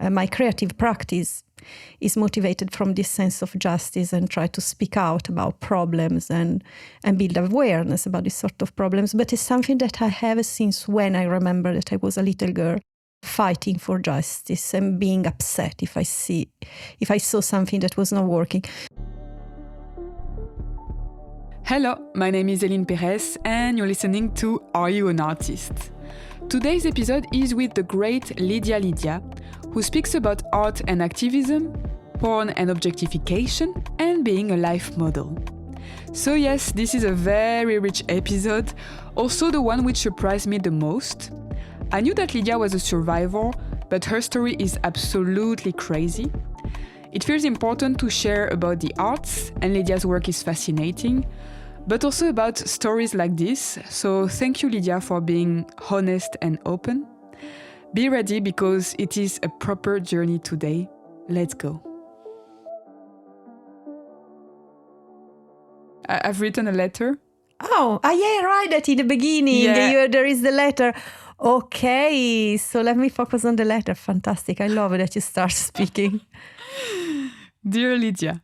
my creative practice is motivated from this sense of justice and try to speak out about problems and build awareness about this sort of problems. But it's something that I have since when I remember that I was a little girl, fighting for justice and being upset if I saw something that was not working. Hello, my name is Eline Perez and you're listening to Are You an Artist? Today's episode is with the great Lidia Lidia, who speaks about art and activism, porn and objectification, and being a life model. So yes, this is a very rich episode, also the one which surprised me the most. I knew that Lidia was a survivor, but her story is absolutely crazy. It feels important to share about the arts, and Lidia's work is fascinating, but also about stories like this. So thank you, Lidia, for being honest and open. Be ready because it is a proper journey today. Let's go. I've written a letter. Oh, yeah, right, that in the beginning, there is the letter. Okay, so let me focus on the letter. Fantastic. I love that you start speaking. Dear Lidia,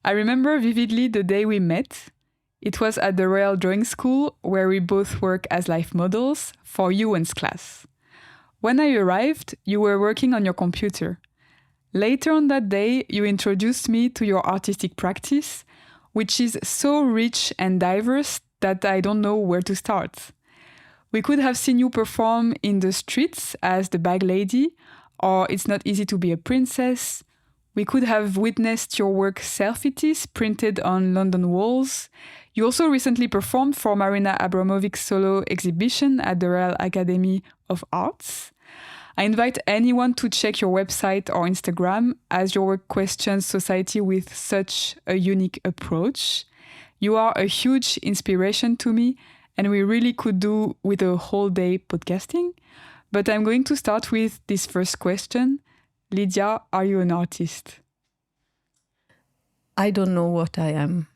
I remember vividly the day we met. It was at the Royal Drawing School, where we both work as life models for Ewan's class. When I arrived, you were working on your computer. Later on that day, you introduced me to your artistic practice, which is so rich and diverse that I don't know where to start. We could have seen you perform in the streets as the bag lady, or It's Not Easy to Be a Princess. We could have witnessed your work self-itis printed on London walls. You also recently performed for Marina Abramovic's solo exhibition at the Royal Academy of Arts. I invite anyone to check your website or Instagram, as your work questions society with such a unique approach. You are a huge inspiration to me, and we really could do with a whole day podcasting. But I'm going to start with this first question. Lidia, are you an artist? I don't know what I am.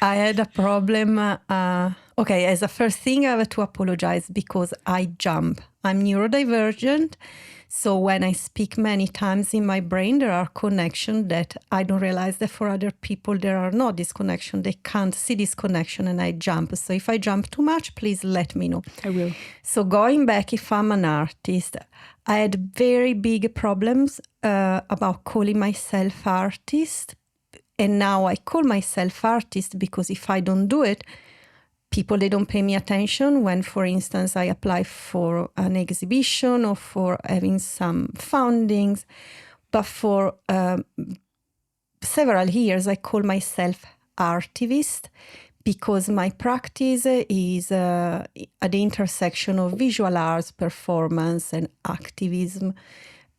I had a problem. As a first thing, I have to apologize because I jump. I'm neurodivergent. So when I speak many times in my brain, there are connections that I don't realize that for other people, there are not this connection. They can't see this connection and I jump. So if I jump too much, please let me know. I will. So going back, if I'm an artist, I had very big problems about calling myself artist. And now I call myself artist because if I don't do it, people, they don't pay me attention when, for instance, I apply for an exhibition or for having some fundings. But for several years, I call myself artivist because my practice is at the intersection of visual arts, performance, and activism.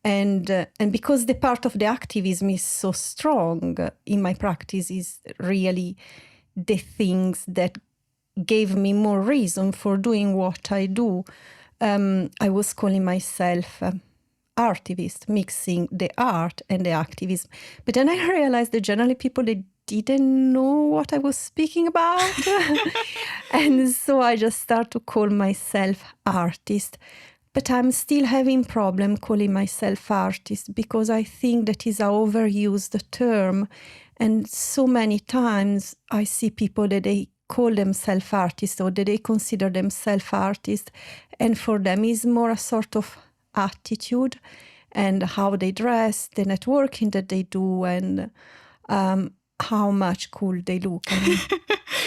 And because the part of the activism is so strong in my practice is really the things that gave me more reason for doing what I do. I was calling myself artivist, mixing the art and the activism. But then I realized that generally people, they didn't know what I was speaking about. And so I just started to call myself artist. But I'm still having problem calling myself artist because I think that is an overused term. And so many times I see people that they call themselves artists or that they consider themselves artists. And for them is more a sort of attitude and how they dress, the networking that they do, and how much cool they look.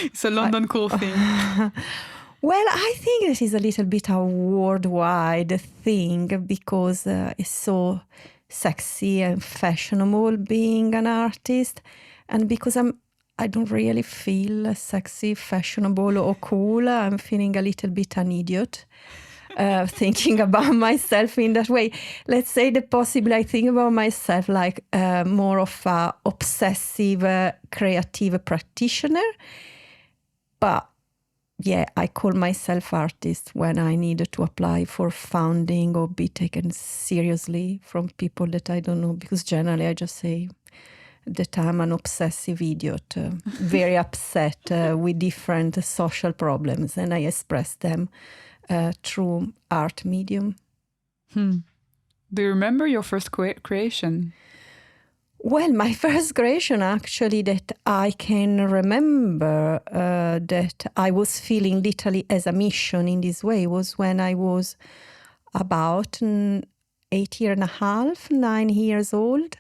It's a London cool thing. Well, I think it is a little bit a worldwide thing because it's so sexy and fashionable being an artist. And because I don't really feel sexy, fashionable or cool, I'm feeling a little bit an idiot thinking about myself in that way. Let's say that possibly I think about myself like more of a obsessive, creative practitioner. But yeah, I call myself artist when I need to apply for funding or be taken seriously from people that I don't know, because generally I just say that I'm an obsessive idiot, very upset with different social problems, and I express them through art medium. Do you remember your first creation? Well, my first creation actually that I can remember that I was feeling literally as a mission in this way was when I was about 8 years and a half, 9 years old.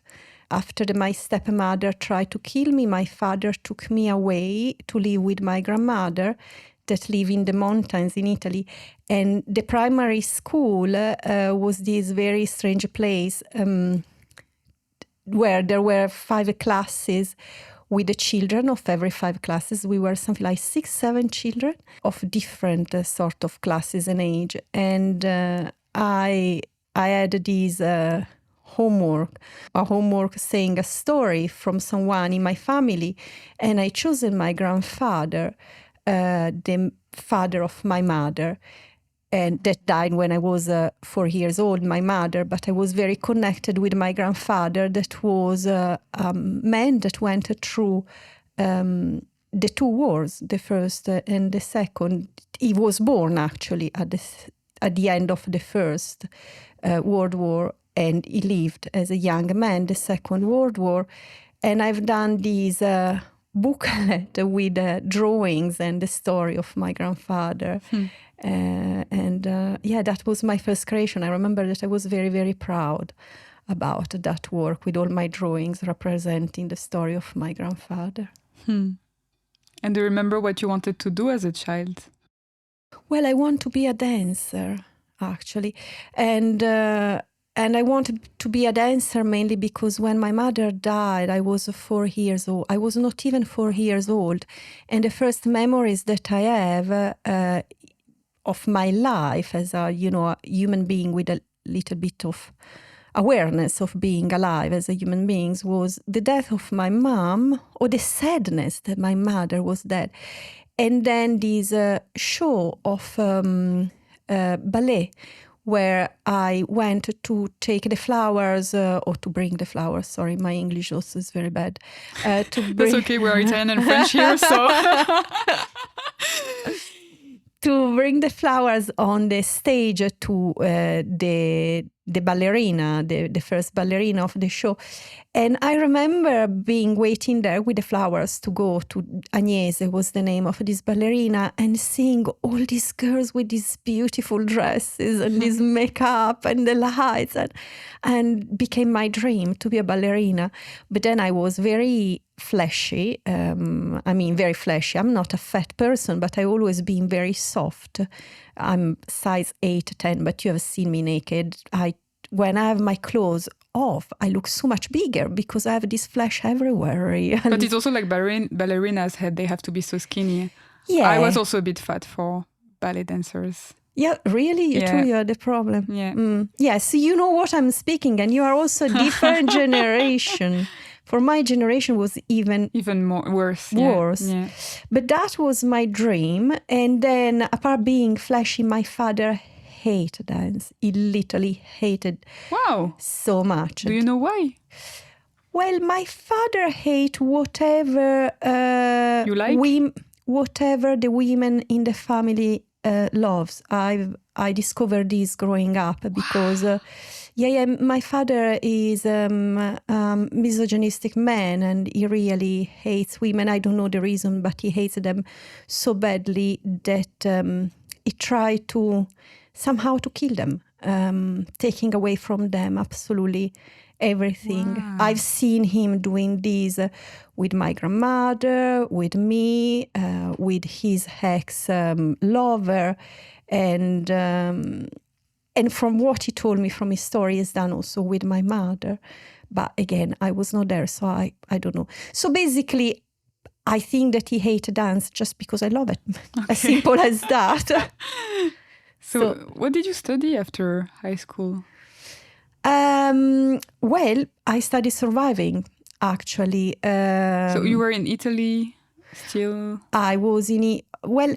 After my stepmother tried to kill me, my father took me away to live with my grandmother that lived in the mountains in Italy. And the primary school was this very strange place where there were 5 classes with the children of every 5 classes. We were something like 6, 7 children of different sort of classes and age. And I had this a homework saying a story from someone in my family, and I chosen my grandfather, the father of my mother, and that died when I was 4 years old, my mother, but I was very connected with my grandfather that was a man that went through the 2 wars, the first and the second. He was born actually at the end of the First World War, and he lived as a young man the Second World War. And I've done this booklet with drawings and the story of my grandfather. That was my first creation. I remember that I was very, very proud about that work with all my drawings representing the story of my grandfather. And do you remember what you wanted to do as a child? Well, I want to be a dancer, actually. And I wanted to be a dancer mainly because when my mother died, I was 4 years old. I was not even 4 years old. And the first memories that I have of my life as a human being with a little bit of awareness of being alive as a human being was the death of my mom, or the sadness that my mother was dead. And then this show of ballet where I went to take the flowers, or to bring the flowers. Sorry, my English also is very bad. That's okay, we're Italian and French here, so... to bring the flowers on the stage to the ballerina, the first ballerina of the show. And I remember waiting there with the flowers to go to Agnese, was the name of this ballerina, and seeing all these girls with these beautiful dresses and this makeup and the lights, and became my dream to be a ballerina. But then I was very fleshy. Very fleshy. I'm not a fat person, but I always been very soft. I'm size 8, 10, but you have seen me naked. When I have my clothes off, I look so much bigger because I have this flesh everywhere. But it's also like ballerinas they have to be so skinny. Yeah. I was also a bit fat for ballet dancers. Yeah, really? You too, you're the problem. Yeah. Yes, you know what I'm speaking, and you are also a different generation. For my generation was even worse. Yeah. But that was my dream. And then apart being flashy, my father hated dance. He literally hated so much. Do you know why? Well, my father hated whatever you like? Whatever the women in the family loves. I discovered this growing up because my father is a misogynistic man, and he really hates women. I don't know the reason, but he hates them so badly that he tried to somehow to kill them, taking away from them absolutely everything. Wow. I've seen him doing this with my grandmother, with me, with his ex-lover, and from what he told me from his story, he's done also with my mother. But again, I was not there, so I don't know. So basically, I think that he hated dance just because I love it. Okay. As simple as that. So what did you study after high school? Well, I studied surviving, actually. So you were in Italy still? I was in... Well,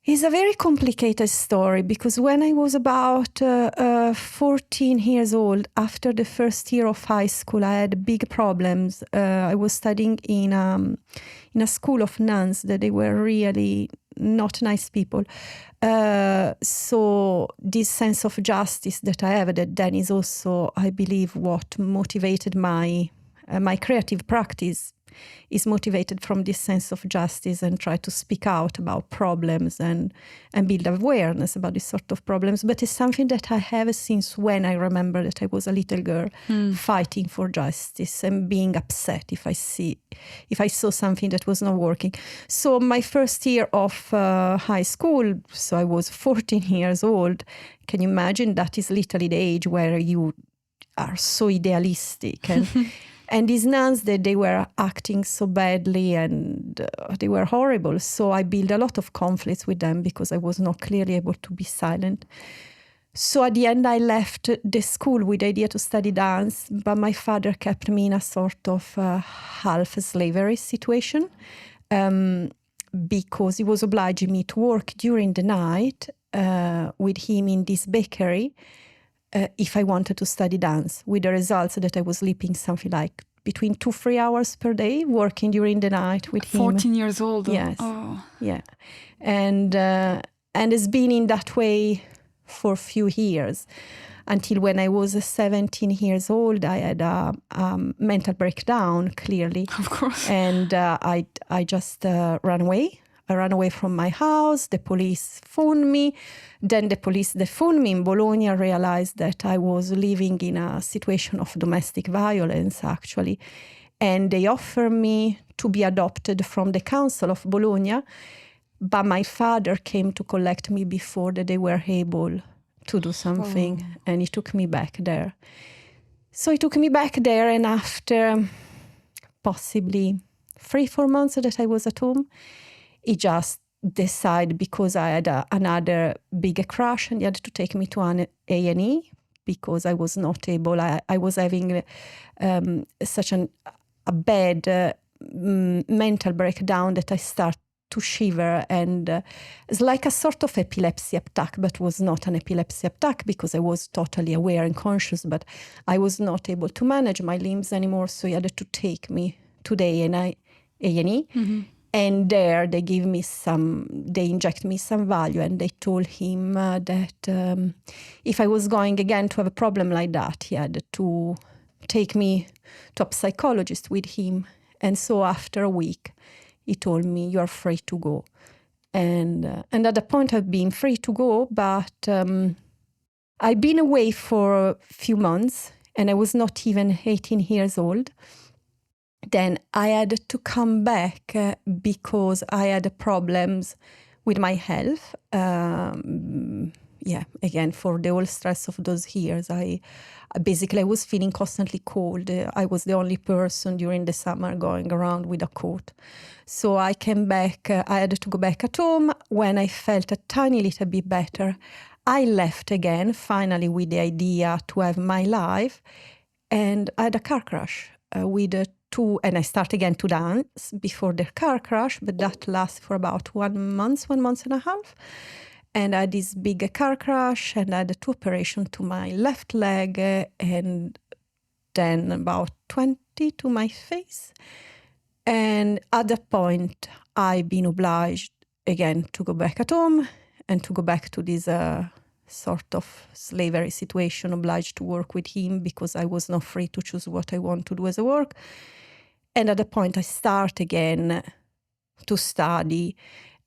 it's a very complicated story because when I was about 14 years old, after the first year of high school, I had big problems. I was studying in a school of nuns that they were really not nice people. So this sense of justice that I have, that then is also, I believe, what motivated my creative practice, is motivated from this sense of justice, and try to speak out about problems and build awareness about this sort of problems. But it's something that I have since when I remember that I was a little girl, fighting for justice and being upset if I saw something that was not working. So my first year of high school, so I was 14 years old. Can you imagine? That is literally the age where you are so idealistic, and and these nuns, that they were acting so badly, and they were horrible. So I built a lot of conflicts with them because I was not clearly able to be silent. So at the end, I left the school with the idea to study dance, but my father kept me in a sort of half slavery situation, because he was obliging me to work during the night with him in this bakery, if I wanted to study dance, with the results that I was sleeping something like between 2-3 hours per day, working during the night with him. 14 years old. Yes. Oh. Yeah. And it's been in that way for a few years, until when I was 17 years old, I had a mental breakdown, clearly. Of course. And I just ran away. I ran away from my house. The police phoned me. Then the police that phoned me in Bologna realized that I was living in a situation of domestic violence, actually. And they offered me to be adopted from the council of Bologna. But my father came to collect me before that they were able to do something. Oh. And he took me back there. So he took me back there, and after possibly 3-4 months that I was at home, he just decided, because I had another big crash, and he had to take me to an A&E because I was not able. I was having such a bad mental breakdown that I started to shiver, and it's like a sort of epilepsy attack, but was not an epilepsy attack because I was totally aware and conscious, but I was not able to manage my limbs anymore. So he had to take me to the A&E. Mm-hmm. And there they inject me some value, and they told him that if I was going again to have a problem like that, he had to take me to a psychologist with him. And so after a week, he told me, "You're free to go." And at the point I've been free to go, but I've been away for a few months, and I was not even 18 years old. Then I had to come back because I had problems with my health. Again, for the whole stress of those years, I was feeling constantly cold. I was the only person during the summer going around with a coat. So I came back. I had to go back at home. When I felt a tiny little bit better, I left again, finally, with the idea to have my life. And I had a car crash with and I started again to dance before the car crash, but that lasted for about 1 month and a half. And I had this big car crash, and I had 2 operations to my left leg, and then about 20 to my face. And at that point, I've been obliged again to go back at home and to go back to this sort of slavery situation, obliged to work with him because I was not free to choose what I want to do as a work. And at the point I start again to study,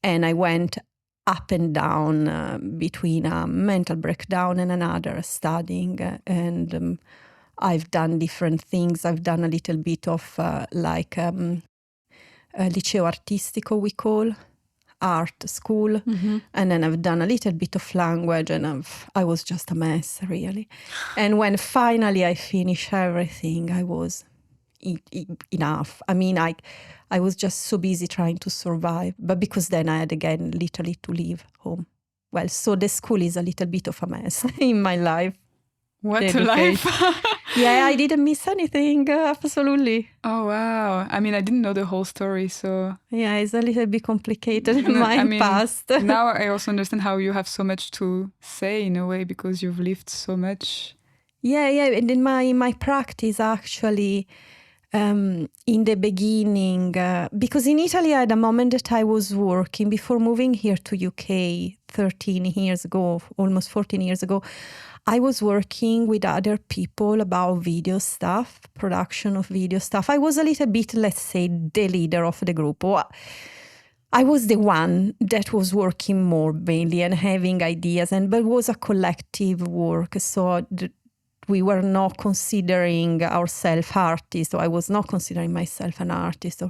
and I went up and down between a mental breakdown and another, studying. And I've done different things. I've done a little bit of liceo artistico, we call, art school. Mm-hmm. And then I've done a little bit of language, and I was just a mess, really. And when finally I finished everything, I was enough. I mean, I was just so busy trying to survive, but because then I had again literally to leave home. Well, so the school is a little bit of a mess in my life. What a life. Yeah, I didn't miss anything, absolutely. Oh, wow. I mean, I didn't know the whole story, so... Yeah, it's a little bit complicated in my past. Now I also understand how you have so much to say in a way, because you've lived so much. Yeah, and in my practice, actually, in the beginning, because in Italy at the moment that I was working, before moving here to UK 13 years ago, almost 14 years ago, I was working with other people about video stuff, production of video stuff. I was a little bit, let's say, the leader of the group. I was the one that was working more mainly and having ideas, but it was a collective work. So we were not considering ourselves artists, or I was not considering myself an artist.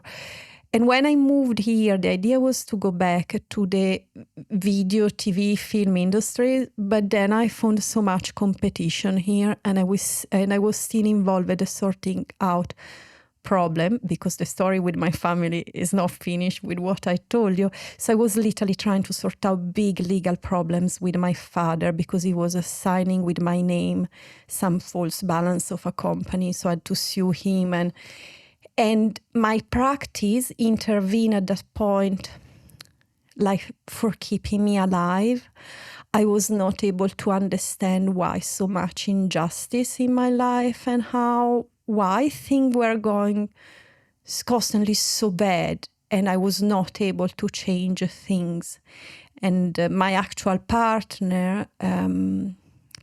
And when I moved here, the idea was to go back to the video, TV, film industry. But then I found so much competition here, and I was still involved in sorting out problem, because the story with my family is not finished with what I told you. So I was literally trying to sort out big legal problems with my father, because he was assigning with my name some false balance of a company. So I had to sue him, and my practice intervened at that point, like for keeping me alive. I was not able to understand why so much injustice in my life, and why things were going constantly so bad, and I was not able to change things. And my actual partner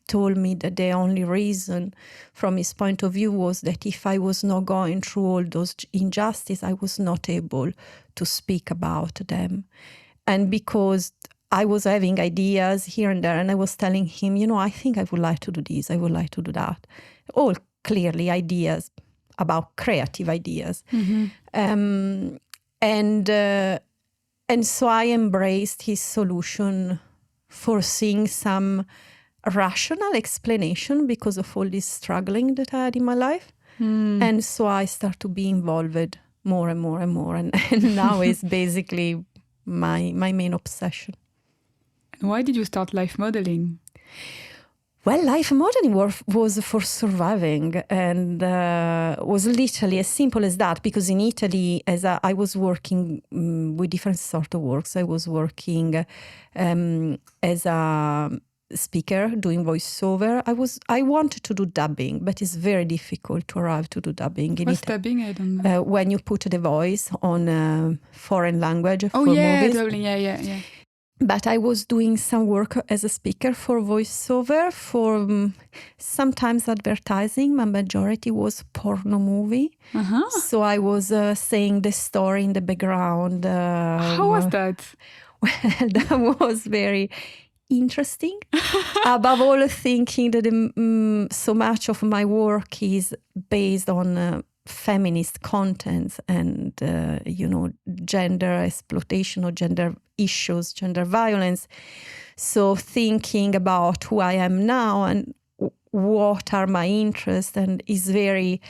told me that the only reason, from his point of view, was that if I was not going through all those injustices, I was not able to speak about them. And because I was having ideas here and there, and I was telling him, I think I would like to do this, I would like to do that. All clearly ideas about creative ideas. Mm-hmm. And so I embraced his solution, foreseeing some rational explanation because of all this struggling that I had in my life. And so I start to be involved more and more and more. And now it's basically my main obsession. And why did you start life modeling? Well, life modeling was for surviving, and was literally as simple as that. Because in Italy, as I was working with different sort of works, I was working as a speaker, doing voiceover. I wanted to do dubbing, but it's very difficult to arrive to do dubbing. What's dubbing? I don't know. When you put the voice on foreign language for movies. Dubbing, yeah. But I was doing some work as a speaker for voiceover, for sometimes advertising. My majority was porno movie. Uh-huh. So I was saying the story in the background. How was that? Well, that was very interesting. Above all, thinking that so much of my work is based on feminist contents and, gender exploitation or gender issues, gender violence. So thinking about who I am now and what are my interests, and it's very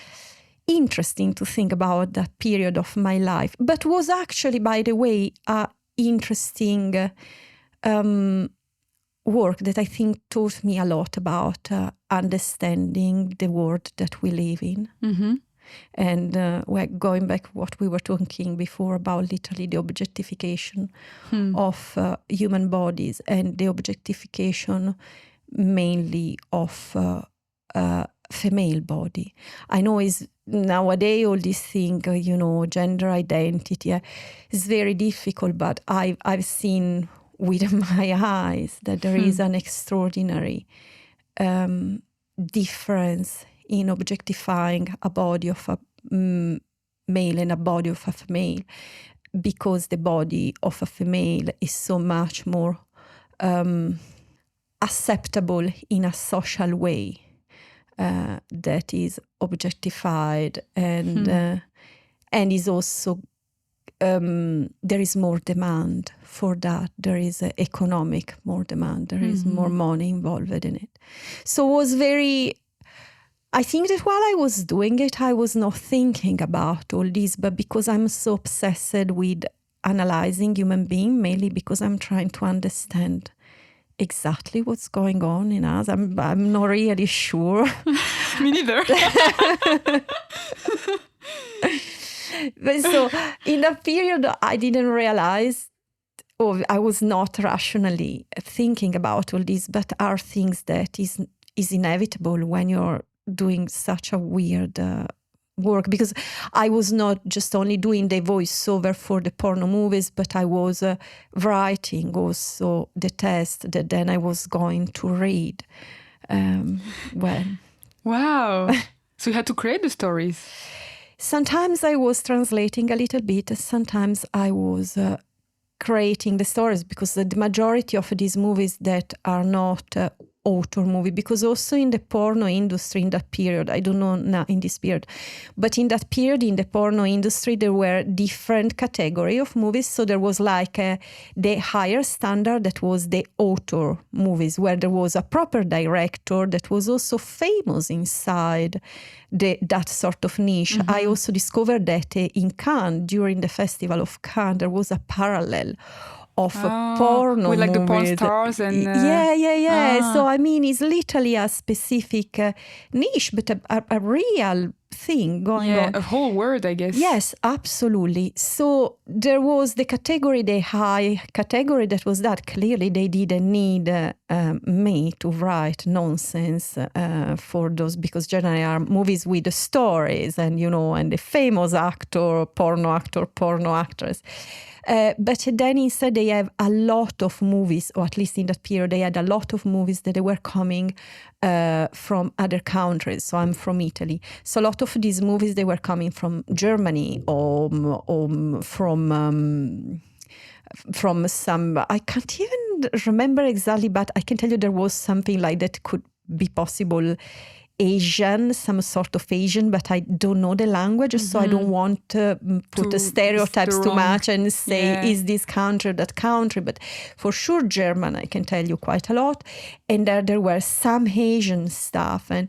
interesting to think about that period of my life. But was actually, by the way, interesting work that I think taught me a lot about understanding the world that we live in. Mm-hmm. And we're going back what we were talking before about literally the objectification of human bodies, and the objectification mainly of female body. I know is nowadays all this thing, gender identity is very difficult, but I've seen with my eyes that there is an extraordinary difference in objectifying a body of a male and a body of a female, because the body of a female is so much more acceptable in a social way that is objectified, and is also there is more demand for that. There is economic more demand. There is more money involved in it. So it was very. I think that while I was doing it, I was not thinking about all this, but because I'm so obsessed with analyzing human beings, mainly because I'm trying to understand exactly what's going on in us. I'm not really sure. Me neither. But so in that period, I didn't realize, or I was not rationally thinking about all this, but are things that is inevitable when you're doing such a weird work, because I was not just only doing the voiceover for the porno movies, but I was writing also the text that then I was going to read. Wow. So you had to create the stories. Sometimes I was translating a little bit. Sometimes I was creating the stories, because the majority of these movies that are not author movie, because also in the porno industry in that period, I don't know now in this period, but in that period in the porno industry, there were different category of movies. So there was like the higher standard that was the author movies, where there was a proper director that was also famous inside that sort of niche. Mm-hmm. I also discovered that in Cannes, during the Festival of Cannes, there was a parallel of porno with like movies. The porn stars and yeah. So I mean, it's literally a specific niche, but a real thing going on. A whole word, I guess. Yes, absolutely. So there was the category, the high category, that was that clearly they didn't need me to write nonsense for those, because generally are movies with the stories and, you know, and the famous actor, porno actress. But then instead they have a lot of movies, or at least in that period, they had a lot of movies that they were coming from other countries. So I'm from Italy. So a lot of these movies, they were coming from Germany or from some, I can't even remember exactly, but I can tell you there was something like that could be possible. Asian, some sort of Asian, but I don't know the language, so I don't want to put the stereotypes too much and say, is this country or that country? But for sure, German, I can tell you quite a lot. And there were some Asian stuff. And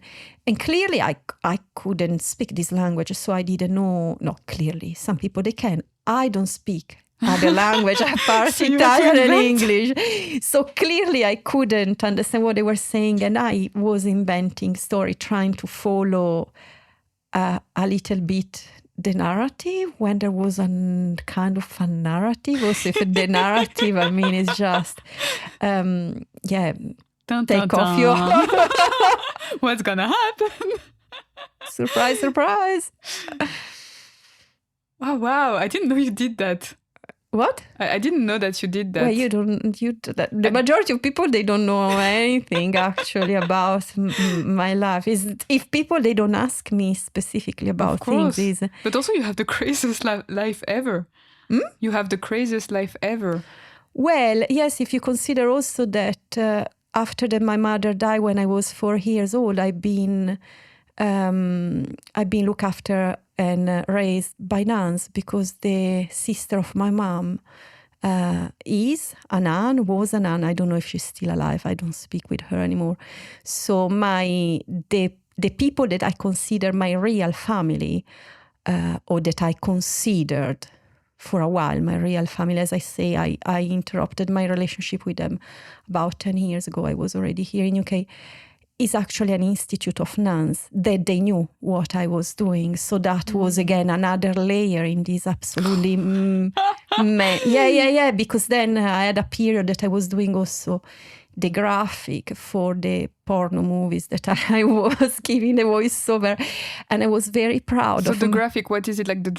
clearly, I couldn't speak this language, so I didn't know. No, clearly, some people, they can. I don't speak other language apart so Italian and English. So clearly I couldn't understand what they were saying, and I was inventing story, trying to follow a little bit the narrative when there was a kind of a narrative. Also, if the narrative, I mean, it's just, dun, take off your... What's gonna happen? Surprise. Oh, wow. I didn't know you did that. What? I didn't know that you did that. Well, the majority of people, they don't know anything actually about my life. If people, they don't ask me specifically about things. But also you have the craziest life ever. You have the craziest life ever. Well, yes, if you consider also that after that my mother died when I was 4 years old, I've been looked after and raised by nuns, because the sister of my mom is a nun, was a nun. I don't know if she's still alive. I don't speak with her anymore. So the people that I consider my real family, or that I considered for a while my real family, as I say, I interrupted my relationship with them about 10 years ago. I was already here in UK. Is actually an institute of nuns that they knew what I was doing. So that was, again, another layer in this absolutely... because then I had a period that I was doing also the graphic for the porno movies that I was giving the voiceover, and I was very proud of. So the graphic, what is it, like the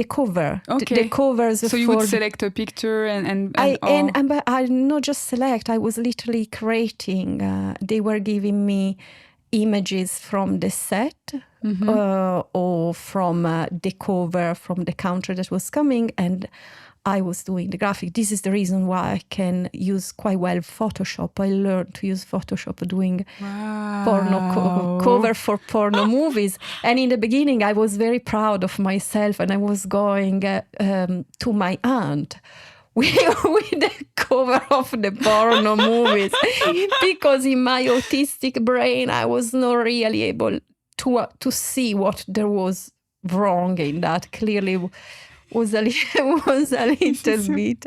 cover? Okay. The covers. So you would select a picture and I not just select. I was literally creating. They were giving me images from the set, or from the cover from the country that was coming, and I was doing the graphic. This is the reason why I can use quite well Photoshop. I learned to use Photoshop doing porno cover for porno movies. And in the beginning, I was very proud of myself, and I was going to my aunt with the cover of the porno movies, because in my autistic brain, I was not really able to see what there was wrong in that. Clearly, was a little bit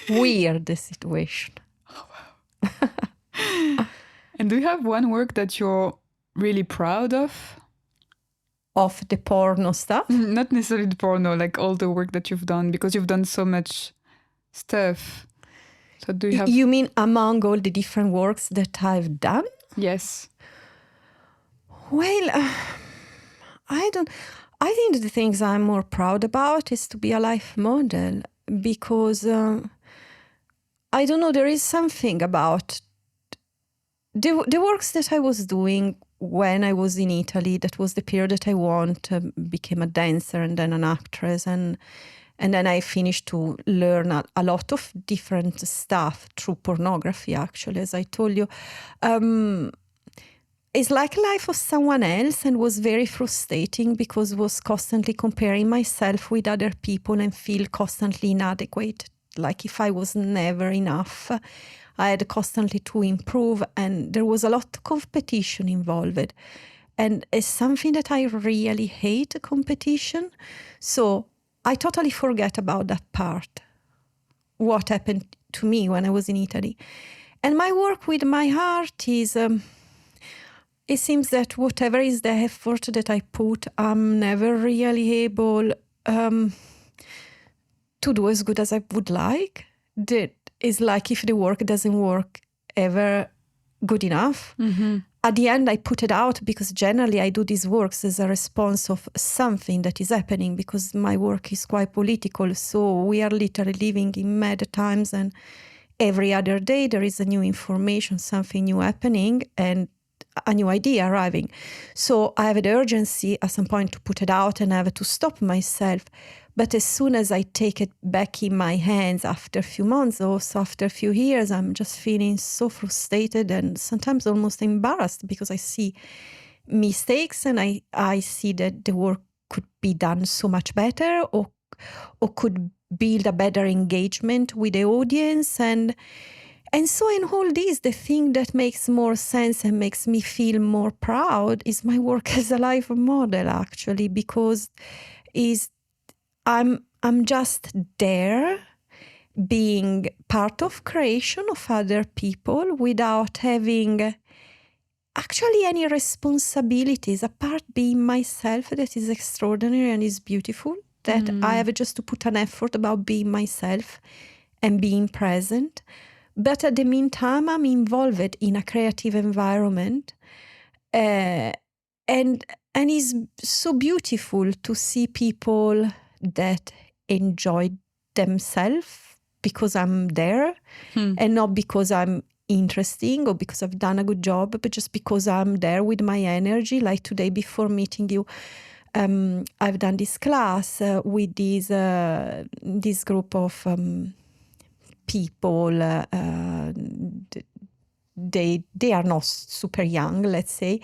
weird, the situation. Oh, wow. And do you have one work that you're really proud of? Of the porno stuff? Not necessarily the porno, like all the work that you've done, because you've done so much stuff. So do you have... You mean among all the different works that I've done? Yes. Well... I I think that the things I'm more proud about is to be a life model, because I don't know, there is something about the works that I was doing when I was in Italy. That was the period that I became a dancer and then an actress, and then I finished to learn a lot of different stuff through pornography, actually, as I told you. It's like life of someone else, and was very frustrating because was constantly comparing myself with other people and feel constantly inadequate. Like if I was never enough, I had constantly to improve, and there was a lot of competition involved. And it's something that I really hate, competition. So I totally forget about that part, what happened to me when I was in Italy. And my work with my art is, it seems that whatever is the effort that I put, I'm never really able to do as good as I would like. That is like if the work doesn't work ever good enough. At the end, I put it out, because generally I do these works as a response of something that is happening, because my work is quite political. So we are literally living in mad times, and every other day there is a new information, something new happening, and a new idea arriving. So I have the urgency at some point to put it out, and I have to stop myself. But as soon as I take it back in my hands after a few months, or so after a few years, I'm just feeling so frustrated and sometimes almost embarrassed, because I see mistakes, and I see that the work could be done so much better, or could build a better engagement with the audience. And so in all this, the thing that makes more sense and makes me feel more proud is my work as a life model, actually, because I'm just there, being part of creation of other people without having actually any responsibilities, apart being myself. That is extraordinary and is beautiful, that I have just to put an effort about being myself and being present. But at the meantime, I'm involved in a creative environment, and it's so beautiful to see people that enjoy themselves because I'm there, and not because I'm interesting or because I've done a good job, but just because I'm there with my energy. Like today, before meeting you, I've done this class with this group of people. They are not super young, let's say,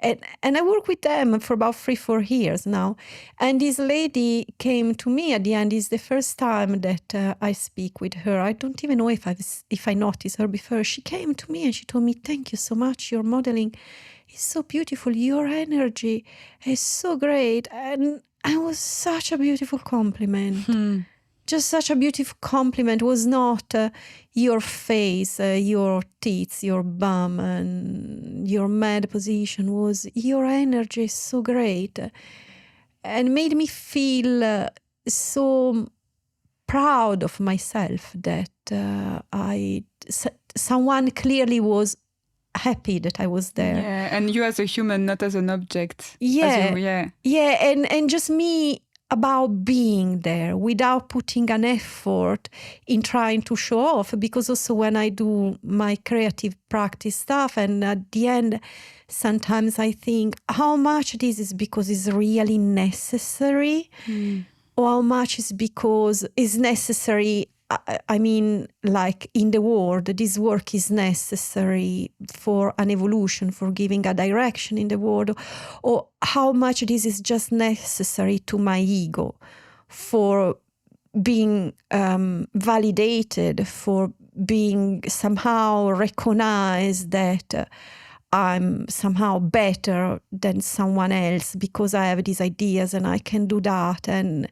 and I work with them for about 3-4 years now. And this lady came to me at the end. It's the first time that I speak with her. I don't even know if I noticed her before. She came to me and she told me, "Thank you so much. Your modeling is so beautiful. Your energy is so great." And it was such a beautiful compliment. Just such a beautiful compliment. Was not your face, your teeth, your bum, and your mad position. Was your energy is so great, and made me feel so proud of myself that someone clearly was happy that I was there. Yeah, and you as a human, not as an object. Yeah, and just me about being there without putting an effort in trying to show off. Because also when I do my creative practice stuff, and at the end, sometimes I think how much this is because it's really necessary, or how much is because it's necessary. I mean, like in the world, this work is necessary for an evolution, for giving a direction in the world, or how much this is just necessary to my ego, for being validated, for being somehow recognized that I'm somehow better than someone else because I have these ideas and I can do that. And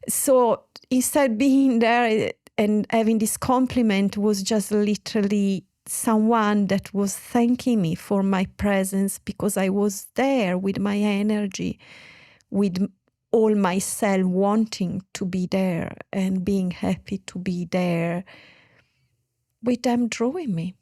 so instead being there and having this compliment was just literally someone that was thanking me for my presence, because I was there with my energy, with all myself wanting to be there and being happy to be there, with them drawing me.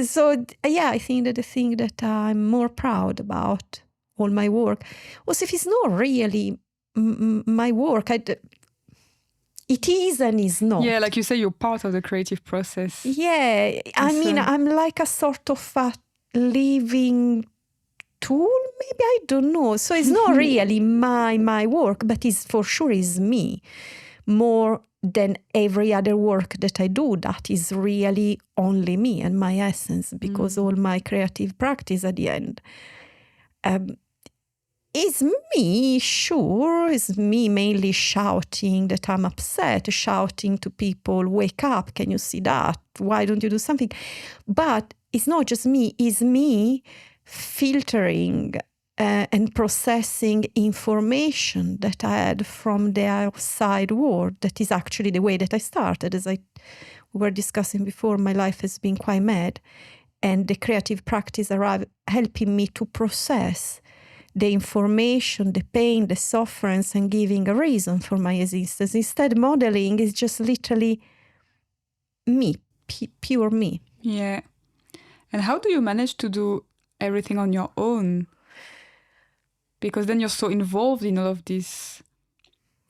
So yeah, I think that the thing that I'm more proud about all my work. Also, if it's not really my work, it is and is not. Yeah, like you say, you're part of the creative process. Yeah, I mean, I'm like a sort of a living tool, maybe, I don't know. So it's not really my work, but it's for sure is me. More than every other work that I do, that is really only me and my essence, because all my creative practice at the end is me, sure, is me mainly shouting that I'm upset, shouting to people, wake up, can you see that? Why don't you do something? But it's not just me, it's me filtering and processing information that I had from the outside world. That is actually the way that I started. As we were discussing before, my life has been quite mad, and the creative practice arrived helping me to process the information, the pain, the sufferance, and giving a reason for my existence. Instead, modeling is just literally me, pure me. Yeah. And how do you manage to do everything on your own? Because then you're so involved in all of this.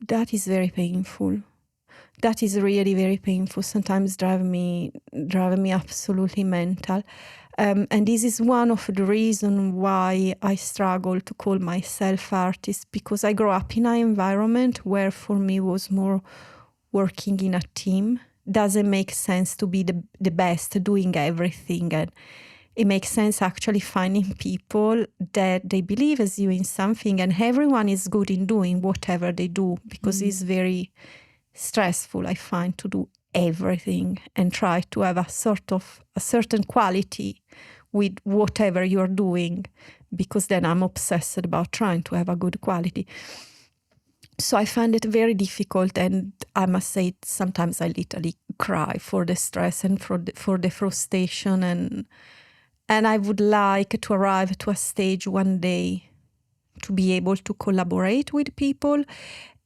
That is very painful. That is really very painful. Sometimes driving me absolutely mental. And this is one of the reasons why I struggle to call myself artist, because I grew up in an environment where for me was more working in a team. Doesn't make sense to be the best doing everything. And it makes sense actually finding people that they believe as you in something, and everyone is good in doing whatever they do, because it's very stressful, I find, to do everything and try to have a certain quality with whatever you're doing, because then I'm obsessed about trying to have a good quality. So I find it very difficult, and I must say sometimes I literally cry for the stress and for the frustration, and I would like to arrive to a stage one day to be able to collaborate with people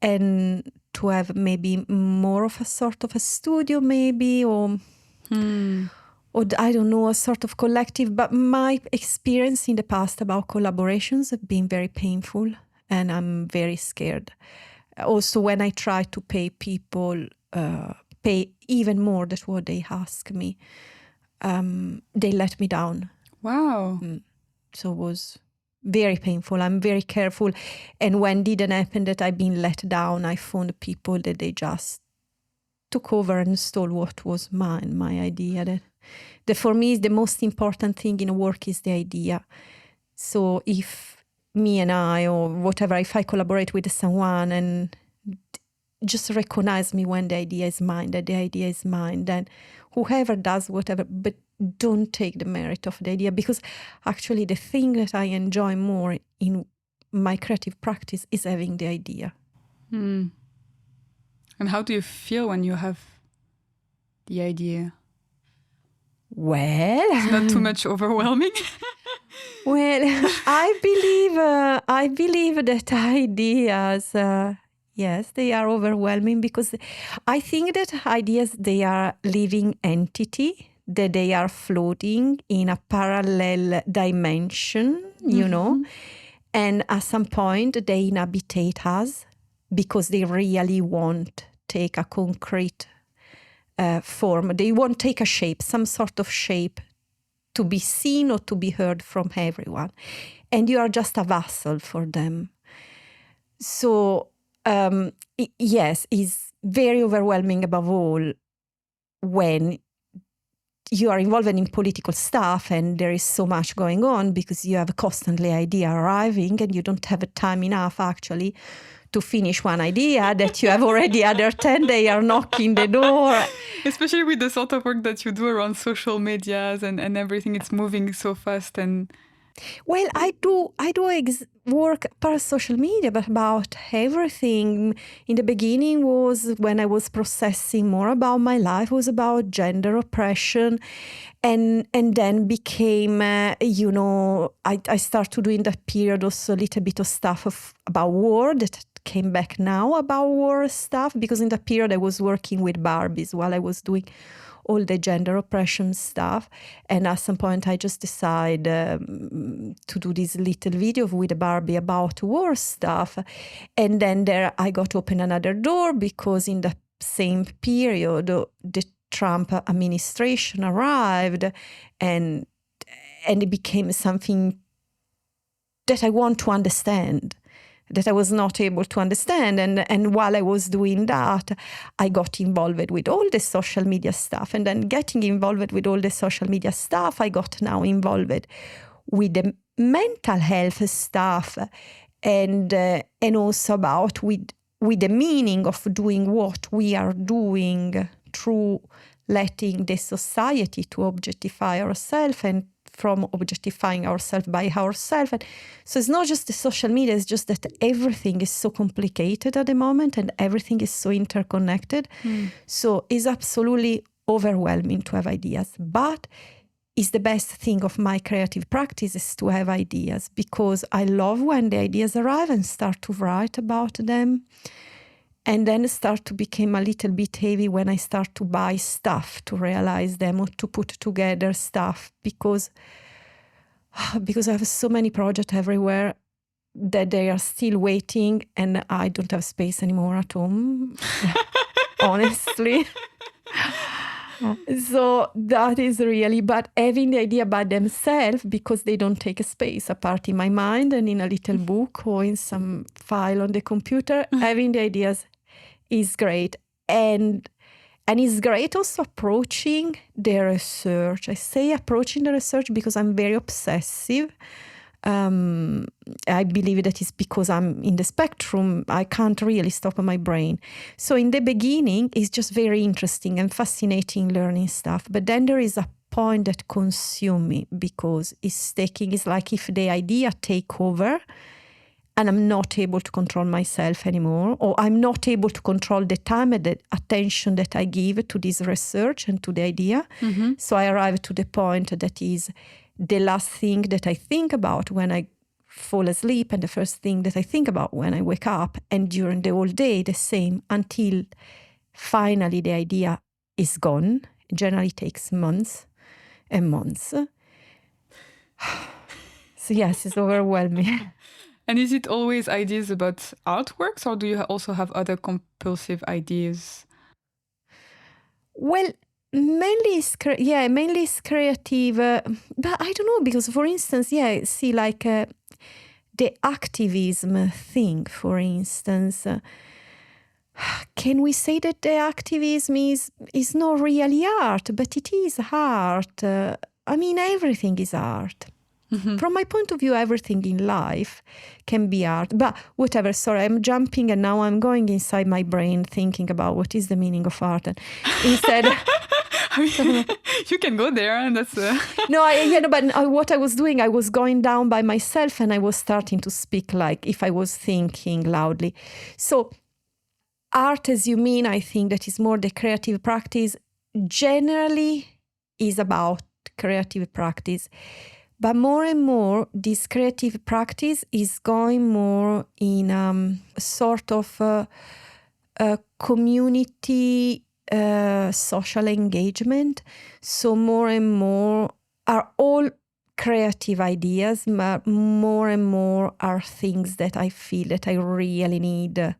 and to have maybe more of a sort of a studio, maybe, or I don't know, a sort of collective. But my experience in the past about collaborations have been very painful, and I'm very scared. Also, when I try to pay people, pay even more than what they ask me, they let me down. Wow. So it was very painful. I'm very careful. And when didn't happen that I've been let down, I found people that they just took over and stole what was mine, my idea. That for me is the most important thing in a work is the idea. So if me and I, or whatever, if I collaborate with someone and just recognize me when the idea is mine, that the idea is mine, then whoever does whatever, but don't take the merit of the idea, because actually the thing that I enjoy more in my creative practice is having the idea. And how do you feel when you have the idea? Well, it's not too much overwhelming. Well, I believe that ideas, yes, they are overwhelming, because I think that ideas, they are living entity, that they are floating in a parallel dimension, you know, and at some point they inhabitate us, because they really won't take a concrete form. They won't take a shape, some sort of shape, to be seen or to be heard from everyone. And you are just a vessel for them. So, yes, it's very overwhelming, above all when you are involved in political stuff and there is so much going on, because you have constantly idea arriving and you don't have time enough actually to finish one idea that you have already other 10, they are knocking the door. Especially with the sort of work that you do around social medias and everything, it's moving so fast. And well, I do work per social media, but about everything. In the beginning was when I was processing more about my life, was about gender oppression, and then became, I started doing that period also a little bit of stuff about war that came back now about war stuff, because in that period I was working with Barbies while I was doing all the gender oppression stuff. And at some point, I just decided to do this little video with a Barbie about war stuff. And then there I got to open another door, because in the same period, the Trump administration arrived, and it became something that I want to understand, that I was not able to understand. And while I was doing that, I got involved with all the social media stuff. And then getting involved with all the social media stuff, I got now involved with the mental health stuff, and also about with the meaning of doing what we are doing through letting the society to objectify ourselves, and from objectifying ourselves by ourselves. And so it's not just the social media, it's just that everything is so complicated at the moment, and everything is so interconnected. So it's absolutely overwhelming to have ideas. But it's the best thing of my creative practice is to have ideas, because I love when the ideas arrive and start to write about them. And then start to become a little bit heavy when I start to buy stuff to realize them, or to put together stuff, because I have so many projects everywhere that they are still waiting, and I don't have space anymore at home, honestly. So that is really, but having the idea by themselves, because they don't take a space apart in my mind and in a little book or in some file on the computer, having the ideas is great. And it's great also approaching the research. I say approaching the research because I'm very obsessive. I believe that it's because I'm in the spectrum. I can't really stop my brain. So in the beginning, it's just very interesting and fascinating learning stuff. But then there is a point that consumes me, because it's like if the idea take over, and I'm not able to control myself anymore, or I'm not able to control the time and the attention that I give to this research and to the idea. So I arrive to the point that is the last thing that I think about when I fall asleep, and the first thing that I think about when I wake up, and during the whole day the same, until finally the idea is gone. It generally takes months and months. So yes, it's overwhelming. And is it always ideas about artworks, or do you also have other compulsive ideas? Well, mainly it's creative, but I don't know, because for instance, see, like the activism thing, for instance, can we say that the activism is not really art, but it is art? I mean, everything is art. From my point of view, everything in life can be art. But whatever, sorry, I'm jumping, and now I'm going inside my brain thinking about what is the meaning of art. And instead... You can go there, and that's... but what I was doing, I was going down by myself, and I was starting to speak like if I was thinking loudly. So art, as you mean, I think that is more the creative practice, generally is about creative practice. But more and more, this creative practice is going more in a sort of a community social engagement. So more and more are all creative ideas, but more and more are things that I feel that I really need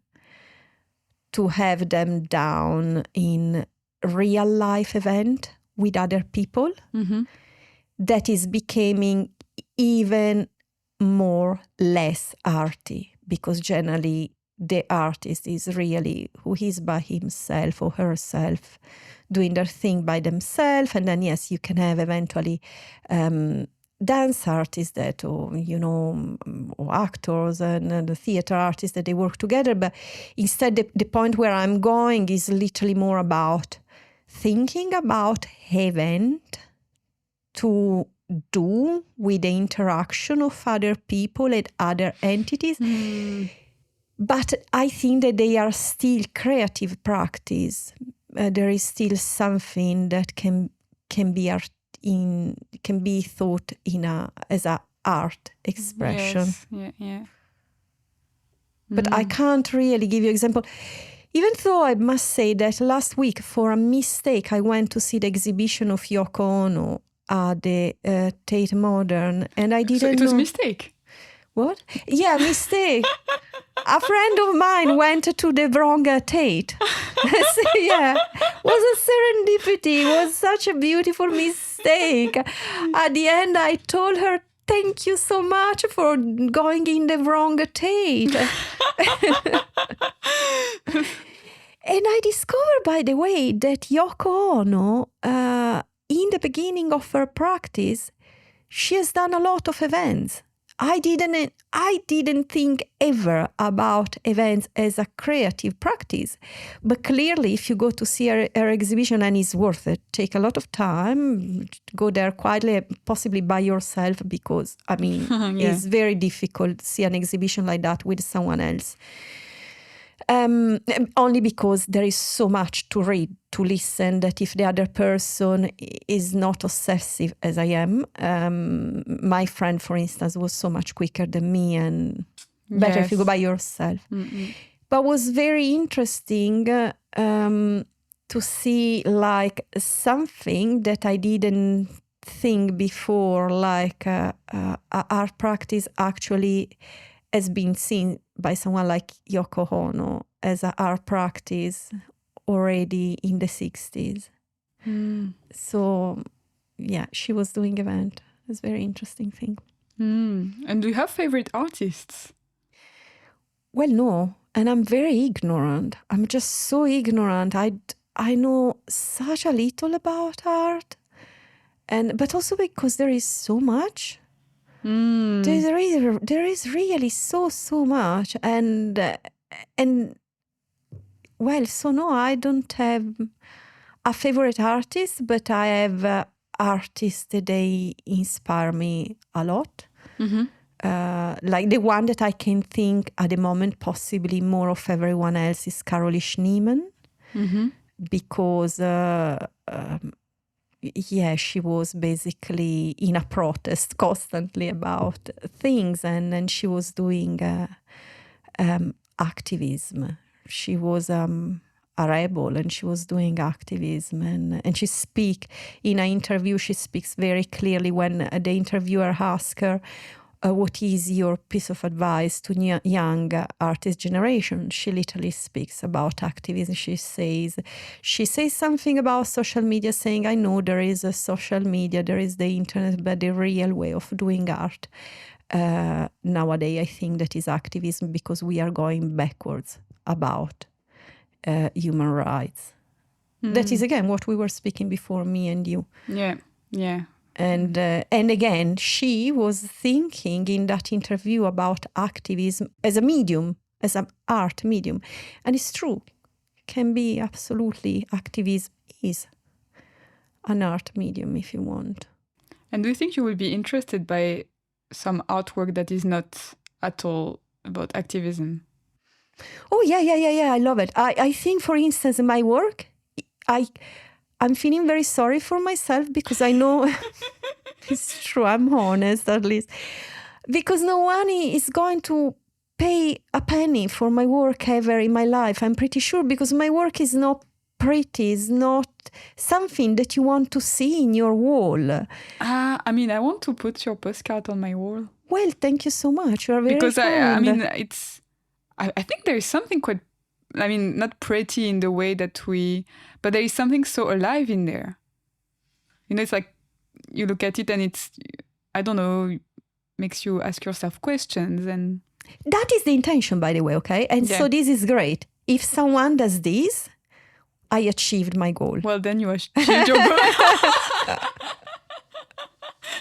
to have them down in real life event with other people. That is becoming even more less arty, because generally the artist is really who is by himself or herself doing their thing by themselves. And then, yes, you can have eventually dance artists that, or actors and the theater artists that they work together. But instead, the point where I'm going is literally more about thinking about event to do with the interaction of other people and other entities. But I think that they are still creative practice. There is still something that can be thought as a art expression. Yes. Yeah. But I can't really give you example. Even though I must say that last week, for a mistake, I went to see the exhibition of Yoko Ono at the Tate Modern, and I didn't So it was know. mistake. What? Yeah, mistake. A friend of mine went to the wrong Tate. So, yeah, was a serendipity. It was such a beautiful mistake. At the end, I told her, "Thank you so much for going in the wrong Tate." And I discovered, by the way, that Yoko Ono, in the beginning of her practice, she has done a lot of events. I didn't think ever about events as a creative practice. But clearly, if you go to see her exhibition, and it's worth it, take a lot of time, go there quietly, possibly by yourself, because, I mean, it's very difficult to see an exhibition like that with someone else. Only because there is so much to read, to listen, that if the other person is not obsessive as I am, my friend, for instance, was so much quicker than me, and better if you go by yourself. Mm-mm. But was very interesting to see like something that I didn't think before, like art practice actually has been seen by someone like Yoko Ono as an art practice already in the 60s. Mm. So, yeah, she was doing event. It's a very interesting thing. Mm. And do you have favorite artists? Well, no. And I'm very ignorant. I'm just so ignorant. I know such a little about art. But also because there is so much. Mm. There is really so much, and well, so no, I don't have a favorite artist, but I have artists that they inspire me a lot. Mm-hmm. Like the one that I can think at the moment, possibly more of everyone else, is Carolee Schneeman, mm-hmm. because. She was basically in a protest constantly about things, and she was doing activism. She was a rebel, and she was doing activism, and she speak in an interview. She speaks very clearly when the interviewer asks her, what is your piece of advice to young artist generation? She literally speaks about activism. She says something about social media, saying, I know there is a social media, there is the internet, but the real way of doing art nowadays, I think that is activism, because we are going backwards about human rights. Mm. That is, again, what we were speaking before, me and you. Yeah. And again, she was thinking in that interview about activism as a medium, as an art medium. And it's true. It can be absolutely, activism is an art medium if you want. And do you think you will be interested by some artwork that is not at all about activism? Oh, yeah. I love it. I think, for instance, in my work, I'm feeling very sorry for myself, because I know it's true, I'm honest at least, because no one is going to pay a penny for my work ever in my life, I'm pretty sure, because my work is not pretty, it's not something that you want to see in your wall. I mean, I want to put your postcard on my wall. Well, thank you so much. You are very because kind. I think there is something quite, I mean, not pretty in the way that but there is something so alive in there. You know, it's like you look at it and it's, I don't know, makes you ask yourself questions. And that is the intention, by the way, okay? And so this is great. If someone does this, I achieved my goal. Well, then you achieved your goal.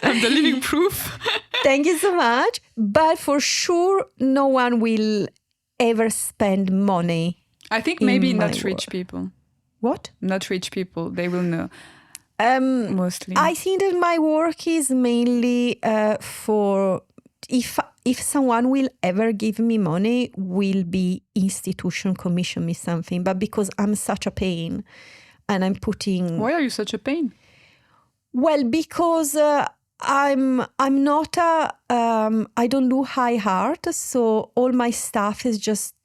I'm the living proof. Thank you so much. But for sure, no one will ever spend money. I think maybe not rich people. What? Not rich people. They will know. Mostly. I think that my work is mainly for if someone will ever give me money, will be institution commission me something. But because I'm such a pain, and I'm putting. Why are you such a pain? Well, because I'm not I don't do high art, so all my stuff is just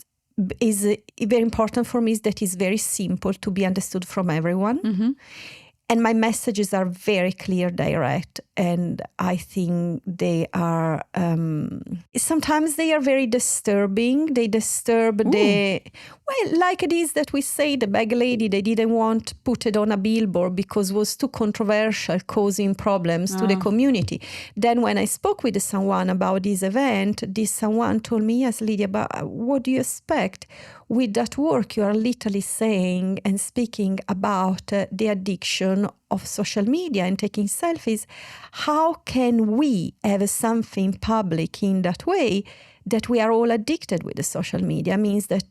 is very important for me is that it's very simple to be understood from everyone. Mm-hmm. And my messages are very clear, direct, and I think they are, sometimes they are very disturbing. They disturb like it is that we say the bag lady, they didn't want to put it on a billboard because it was too controversial, causing problems to the community. Then when I spoke with someone about this event, this someone told me, yes, Lidia, but what do you expect? With that work, you are literally saying and speaking about the addiction of social media and taking selfies. How can we have something public in that way that we are all addicted with the social media? Means that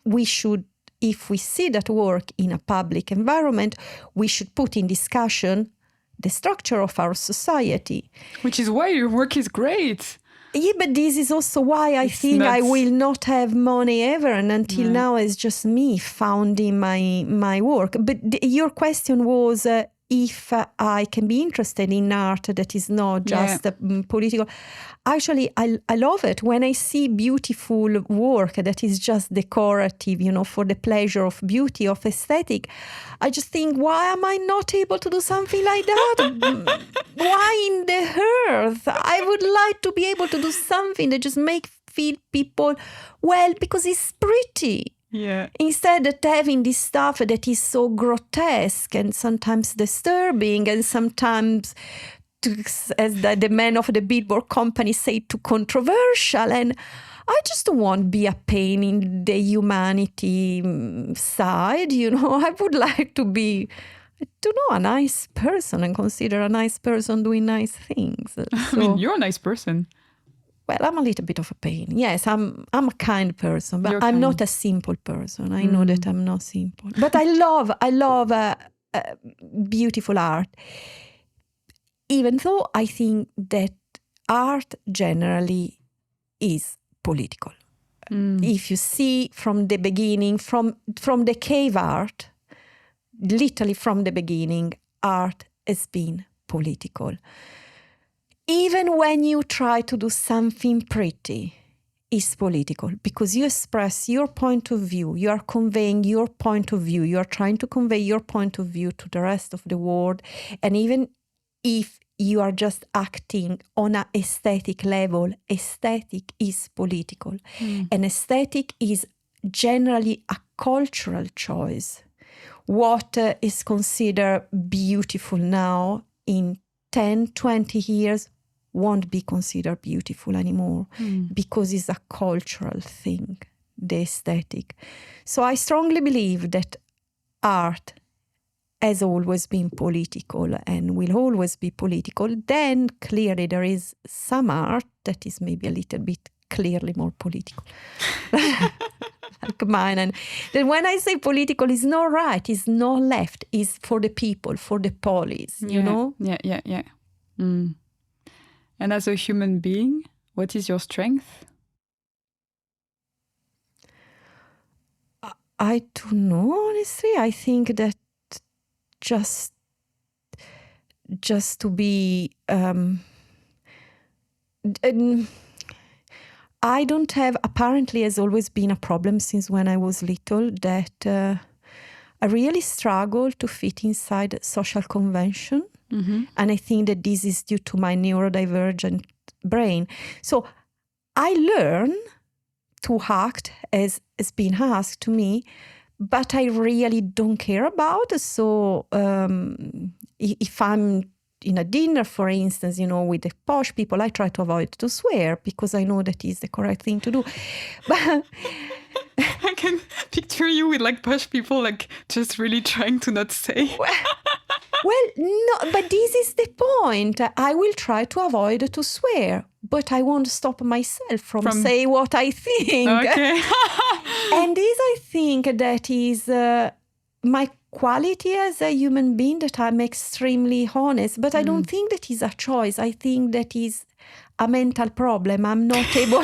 we should, if we see that work in a public environment, we should put in discussion the structure of our society. Which is why your work is great. Yeah, but this is also why I think I will not have money ever. And until now, it's just me founding my work. But your question was if I can be interested in art that is not just political. Actually, I love it. When I see beautiful work that is just decorative, for the pleasure of beauty, of aesthetic, I just think, why am I not able to do something like that? Why in the earth? I would like to be able to do something that just feel people well because it's pretty. Yeah. Instead of having this stuff that is so grotesque and sometimes disturbing and sometimes, as the man of the billboard company say, too controversial. And I just don't want to be a pain in the humanity side, I would like to be, a nice person and consider a nice person doing nice things. I mean, you're a nice person. Well, I'm a little bit of a pain. Yes, I'm a kind person, but You're I'm kind. not a simple person. I know that I'm not simple. But I love beautiful art. Even though I think that art generally is political. If you see from the beginning, from the cave art, literally from the beginning, art has been political. Even when you try to do something pretty, it's political because you express your point of view, you are conveying your point of view, you are trying to convey your point of view to the rest of the world. And even if you are just acting on an aesthetic level, aesthetic is political. And aesthetic is generally a cultural choice. What is considered beautiful now in 10, 20 years won't be considered beautiful anymore because it's a cultural thing, the aesthetic. So I strongly believe that art has always been political and will always be political. Then clearly there is some art that is maybe a little bit clearly more political. Like mine. And then when I say political, it's not right, it's not left, it's for the people, for the police, you know? Yeah. And as a human being, what is your strength? I don't know, honestly. I think that just to be... I don't have, apparently has always been a problem since when I was little, that I really struggle to fit inside social convention. And I think that this is due to my neurodivergent brain. So I learn to act as has been asked to me, but I really don't care about it. So if I'm in a dinner, for instance, with the posh people, I try to avoid to swear because I know that is the correct thing to do. But I can picture you with posh people, just really trying to not say. Well, no, but this is the point. I will try to avoid to swear, but I won't stop myself from saying what I think. Okay. And this, I think, that is my quality as a human being, that I'm extremely honest. But I don't think that is a choice. I think that is a mental problem. I'm not able...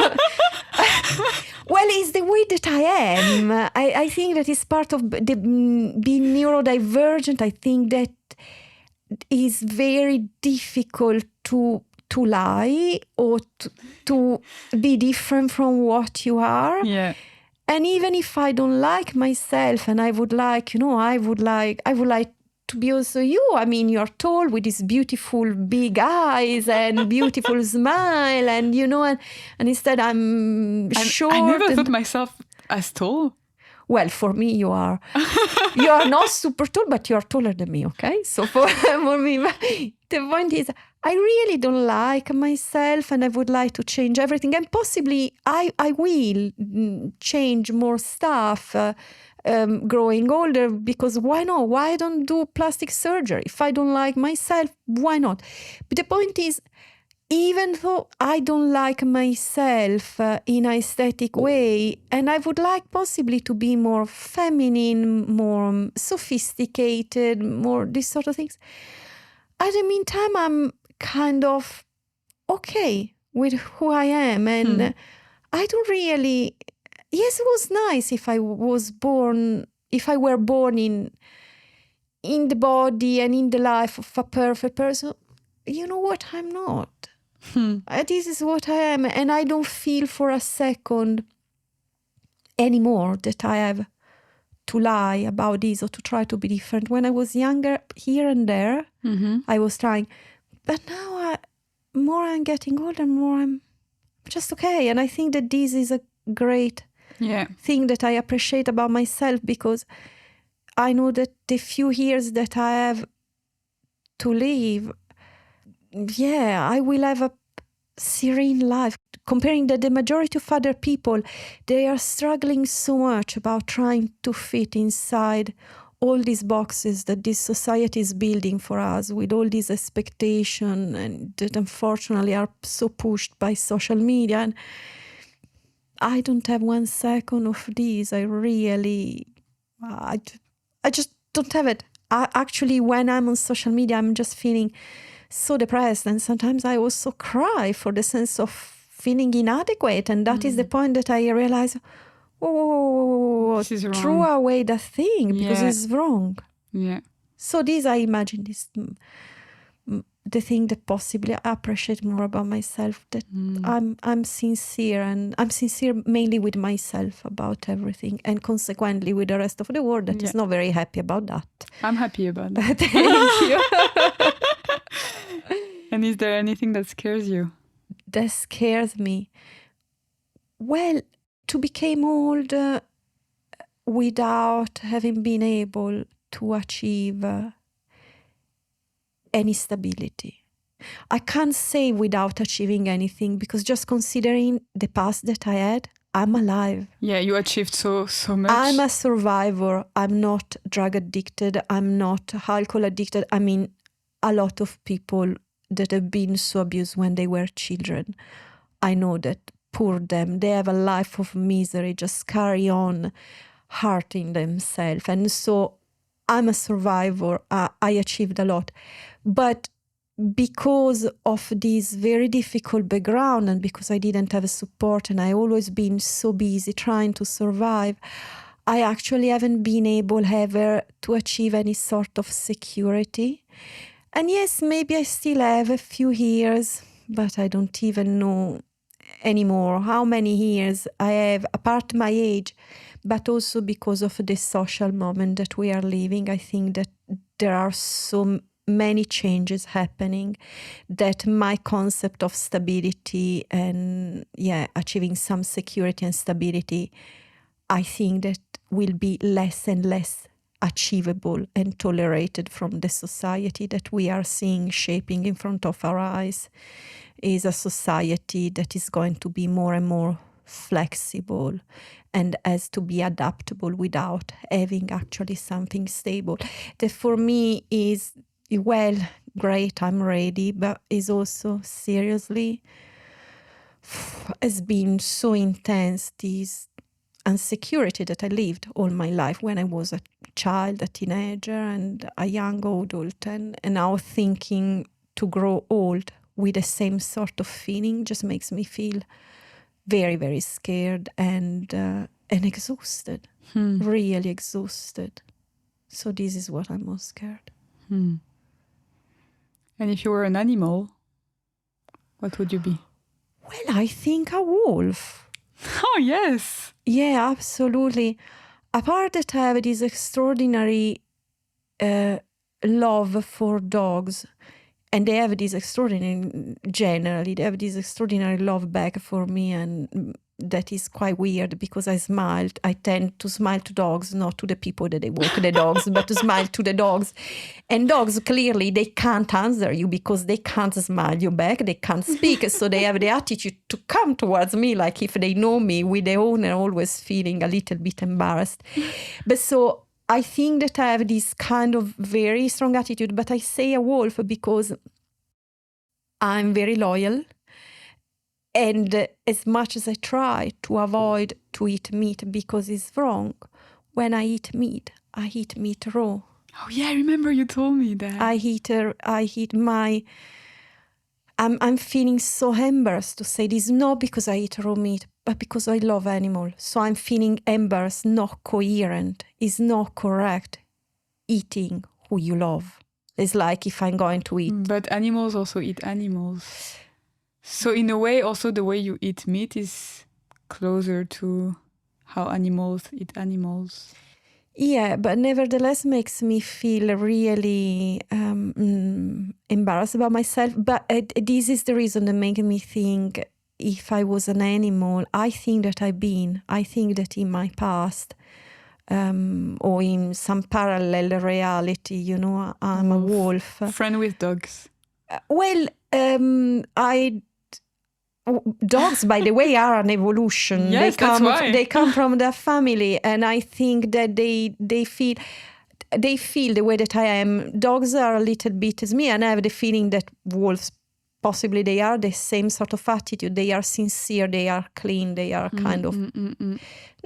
Well, it's the way that I am. I think that is part of the being neurodivergent. I think that is very difficult to lie or to be different from what you are. Yeah. And even if I don't like myself, and I would like, I would like to be also you. I mean, you're tall with these beautiful big eyes and beautiful smile, and and instead I'm short. I never thought myself as tall. Well, for me, you are. You are not super tall, but you are taller than me, okay? So for me, the point is, I really don't like myself, and I would like to change everything. And possibly I will change more stuff growing older, because why not? Why don't do plastic surgery? If I don't like myself, why not? But the point is, even though I don't like myself in an aesthetic way, and I would like possibly to be more feminine, more sophisticated, more these sort of things, at the meantime, I'm kind of okay with who I am. And I don't really... Yes, it was nice if I were born in the body and in the life of a perfect person. You know what? I'm not. This is what I am, and I don't feel for a second anymore that I have to lie about this or to try to be different. When I was younger, here and there, I was trying. But now, more I'm getting older, more I'm just okay. And I think that this is a great thing that I appreciate about myself, because I know that the few years that I have to live, I will have a serene life. Comparing that the majority of other people, they are struggling so much about trying to fit inside all these boxes that this society is building for us, with all these expectations, and that unfortunately are so pushed by social media. And I don't have 1 second of this. I just don't have it. Actually, when I'm on social media, I'm just feeling so depressed, and sometimes I also cry for the sense of feeling inadequate. And that is the point that I realize, this is wrong. Throw away that thing, because it's wrong. Yeah. So this, I imagine, is the thing that possibly I appreciate more about myself, that I'm sincere, and I'm sincere mainly with myself about everything, and consequently with the rest of the world that is not very happy about that. I'm happy about that. Thank you. And is there anything that scares you? That scares me? Well, to become old without having been able to achieve any stability. I can't say without achieving anything, because just considering the past that I had, I'm alive. Yeah, you achieved so much. I'm a survivor. I'm not drug addicted. I'm not alcohol addicted. I mean, a lot of people that have been so abused when they were children, I know that, poor them, they have a life of misery, just carry on hurting themselves. And so I'm a survivor. I achieved a lot. But because of this very difficult background, and because I didn't have support, and I always been so busy trying to survive, I actually haven't been able ever to achieve any sort of security. And yes, maybe I still have a few years, but I don't even know anymore how many years I have, apart my age, but also because of the social moment that we are living. I think that there are so many changes happening that my concept of stability and achieving some security and stability, I think that will be less and less achievable and tolerated from the society that we are seeing shaping in front of our eyes. Is a society that is going to be more and more flexible and has to be adaptable without having actually something stable. That for me is, well, great, I'm ready, but is also seriously has been so intense, this insecurity that I lived all my life when I was a child, a teenager, and a young adult, and now thinking to grow old with the same sort of feeling just makes me feel very, very scared and exhausted, really exhausted. So this is what I'm most scared. And if you were an animal, what would you be? Well, I think a wolf. Oh, yes. Yeah, absolutely. Apart that I have this extraordinary love for dogs, and they have this extraordinary, generally, they have this extraordinary love back for me, and that is quite weird because I tend to smile to dogs, not to the people that they walk the dogs, but to smile to the dogs. And dogs, clearly, they can't answer you because they can't smile you back, they can't speak, so they have the attitude to come towards me, like if they know me, with the owner always feeling a little bit embarrassed. But so I think that I have this kind of very strong attitude, but I say a wolf because I'm very loyal. And as much as I try to avoid to eat meat because it's wrong, when I eat meat raw. Oh yeah, I remember you told me that. I'm feeling so embarrassed to say this, not because I eat raw meat, but because I love animals. So I'm feeling embarrassed, not coherent. It's not correct eating who you love. It's like if I'm going to eat. But animals also eat animals. So in a way, also the way you eat meat is closer to how animals eat animals. Yeah, but nevertheless makes me feel really embarrassed about myself. But this is the reason that makes me think if I was an animal, I think that in my past or in some parallel reality, I'm a wolf. Friend with dogs. Dogs, by the way, are an evolution. Yes, that's why. They come from their family, and I think that they feel the way that I am. Dogs are a little bit as me, and I have the feeling that wolves, possibly they are the same sort of attitude. They are sincere, they are clean, they are kind of...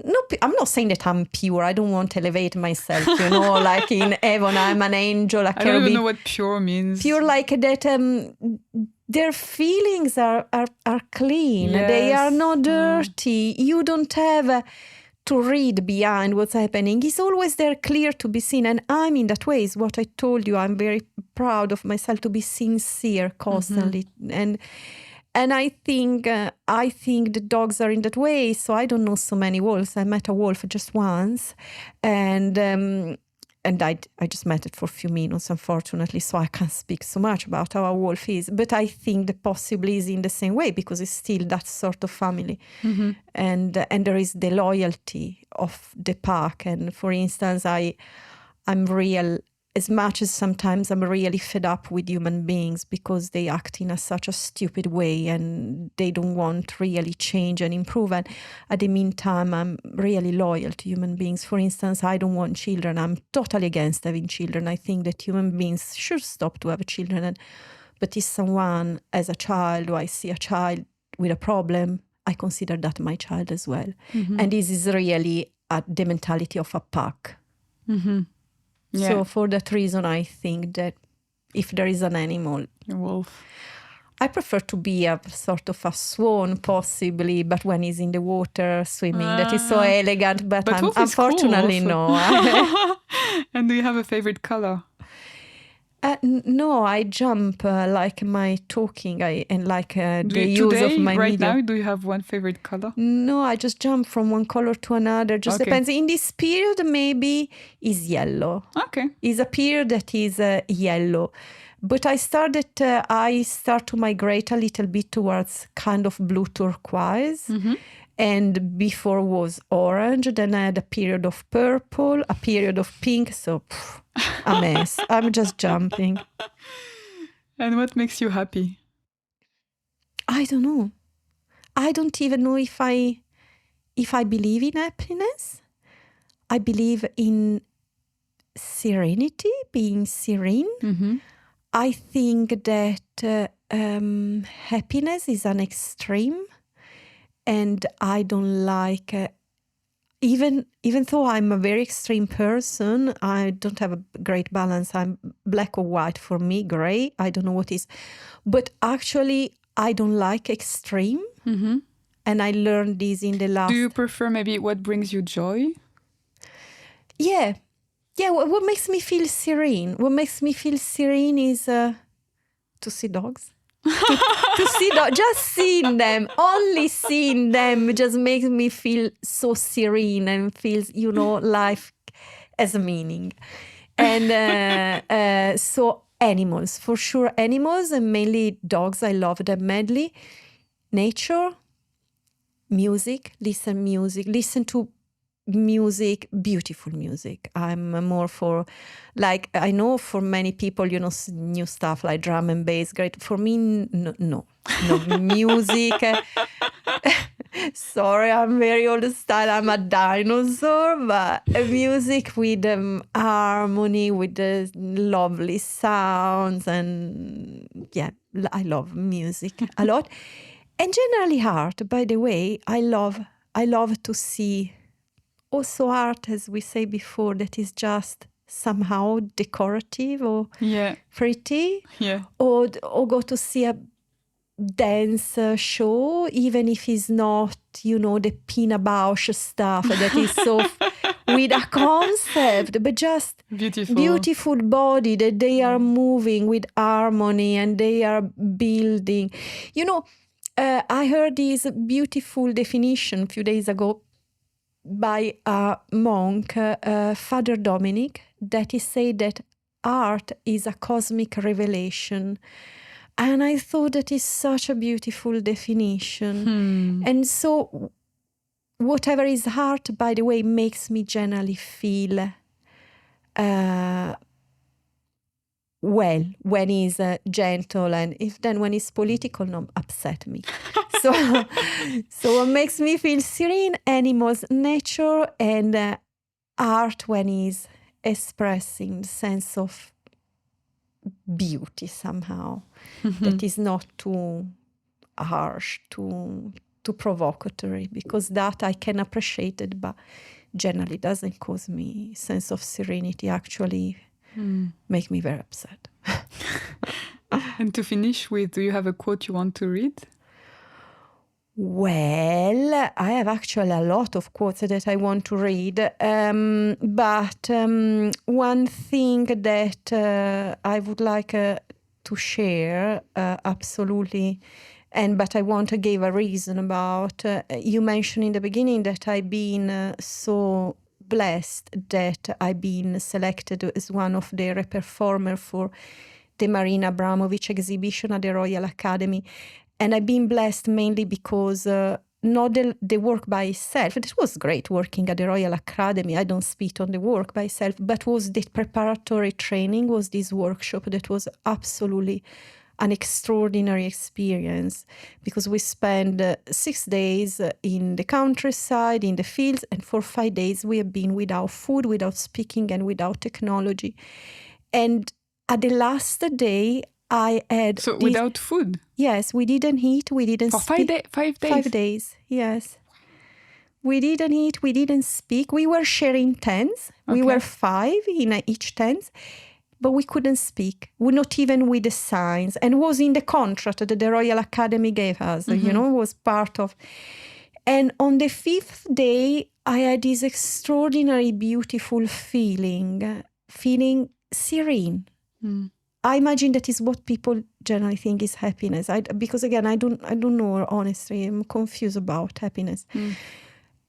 No, I'm not saying that I'm pure. I don't want to elevate myself, like in heaven, I'm an angel. I don't even know what pure means. Pure like that... their feelings are clean. Yes. They are not dirty. You don't have to read behind what's happening. It's always there, clear to be seen. And I'm in that way. Is what I told you. I'm very proud of myself to be sincere constantly. And I think the dogs are in that way. So I don't know so many wolves. I met a wolf just once, and I just met it for a few minutes, unfortunately, so I can't speak so much about how a wolf is. But I think that possibly is in the same way because it's still that sort of family. And there is the loyalty of the pack. And for instance, I'm real, as much as sometimes I'm really fed up with human beings because they act in such a stupid way and they don't want really change and improve. And at the meantime, I'm really loyal to human beings. For instance, I don't want children. I'm totally against having children. I think that human beings should stop to have children. But if someone has a child, or I see a child with a problem, I consider that my child as well. And this is really the mentality of a pack. Yeah. So for that reason, I think that if there is an animal, a wolf. I prefer to be a sort of a swan, possibly, but when he's in the water swimming, that is so elegant. But unfortunately, cool no. And do you have a favorite color? No, I jump like my talking and like the use today, of my right media. now, do you have one favorite color? No, I just jump from one color to another. Just depends. In this period, maybe is yellow. Okay. Is a period that is yellow. But I start to migrate a little bit towards kind of blue turquoise. And before was orange. Then I had a period of purple, a period of pink. So a mess. I'm just jumping. And what makes you happy? I don't know. I don't even know if I believe in happiness. I believe in serenity, being serene. I think that happiness is an extreme, and I don't like even though I'm a very extreme person, I don't have a great balance. I'm black or white for me, gray. I don't know what is. But actually, I don't like extreme. And I learned this in the last... Do you prefer maybe what brings you joy? Yeah. Yeah, what makes me feel serene? What makes me feel serene is to see dogs. to see just seeing them, only seeing them just makes me feel so serene and feels, life has a meaning. And so animals, for sure, animals, and mainly dogs. I love them madly. Nature, music, listen to music, beautiful music. I'm more for, like, I know for many people, new stuff like drum and bass, great. For me, no music. Sorry, I'm very old style. I'm a dinosaur, but music with harmony, with the lovely sounds, and yeah, I love music a lot. And generally art, by the way, I love to see also art, as we say before, that is just somehow decorative or pretty. Yeah. Or go to see a dance show, even if it's not, the Pina Bausch stuff that is so with a concept, but just beautiful body that they are moving with harmony and they are building. I heard this beautiful definition a few days ago by a monk, Father Dominic, that he said that art is a cosmic revelation. And I thought that is such a beautiful definition. And so whatever is art, by the way, makes me generally feel well when it's gentle, and when it's political, no, upset me. So what makes me feel serene, animals, nature, and art when it's expressing the sense of beauty somehow, that is not too harsh, too provocatory, because that I can appreciate it, but generally doesn't cause me sense of serenity, actually make me very upset. And to finish with, do you have a quote you want to read? Well, I have actually a lot of quotes that I want to read, but one thing that I would like to share, absolutely, but I want to give a reason about. You mentioned in the beginning that I've been so blessed that I've been selected as one of the performers for the Marina Abramovic exhibition at the Royal Academy. And I've been blessed mainly because not the work by itself. It was great working at the Royal Academy. I don't speak on the work by itself, but was the preparatory training, was this workshop that was absolutely an extraordinary experience, because we spent 6 days in the countryside, in the fields, and for 5 days we have been without food, without speaking, and without technology. And at the last day, I had... So without food? Yes, we didn't eat, we didn't speak. For 5 days? 5 days, yes. We didn't eat, we didn't speak. We were sharing tents. Okay. We were 5 in each tent, but we couldn't speak. Not even with the signs. And was in the contract that the Royal Academy gave us, was part of... And on the 5th day, I had this extraordinary, beautiful feeling serene. I imagine that is what people generally think is happiness. Because again, I don't know, honestly. I'm confused about happiness.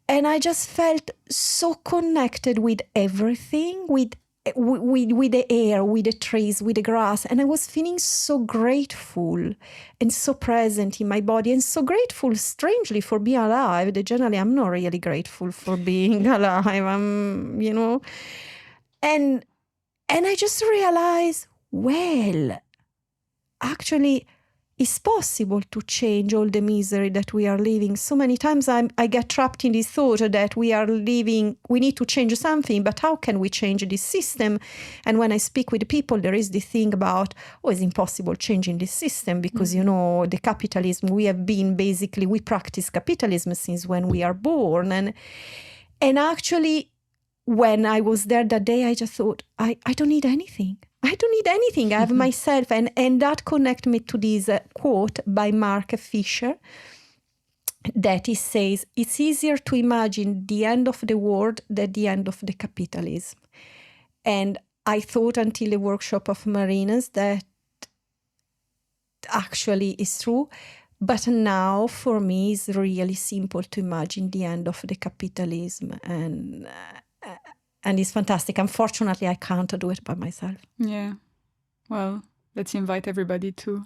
And I just felt so connected with everything, with the air, with the trees, with the grass. And I was feeling so grateful and so present in my body, and so grateful, strangely, for being alive. That generally, I'm not really grateful for being alive. And I just realized, well, actually, it's possible to change all the misery that we are living. So many times I get trapped in this thought that we need to change something, but how can we change this system? And when I speak with people, there is this thing about, it's impossible changing this system because, the capitalism, we practice capitalism since when we are born. And actually, when I was there that day, I just thought, I don't need anything. I don't need anything. I have myself. And that connects me to this quote by Mark Fisher, that he says, it's easier to imagine the end of the world than the end of the capitalism. And I thought until the workshop of Marinas that actually is true. But now, for me, it's really simple to imagine the end of the capitalism, and it's fantastic. Unfortunately, I can't do it by myself. Yeah. Well, let's invite everybody too.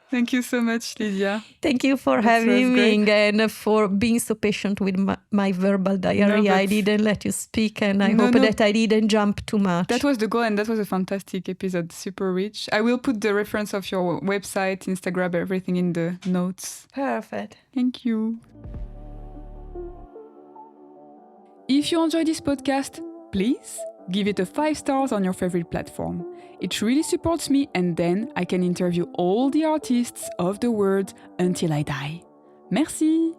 Thank you so much, Lidia. Thank you for having me and for being so patient with my verbal diary. No, I didn't let you speak, and I hope that I didn't jump too much. That was the goal, and that was a fantastic episode, super rich. I will put the reference of your website, Instagram, everything in the notes. Perfect. Thank you. If you enjoyed this podcast, please give it a 5 stars on your favorite platform. It really supports me, and then I can interview all the artists of the world until I die. Merci!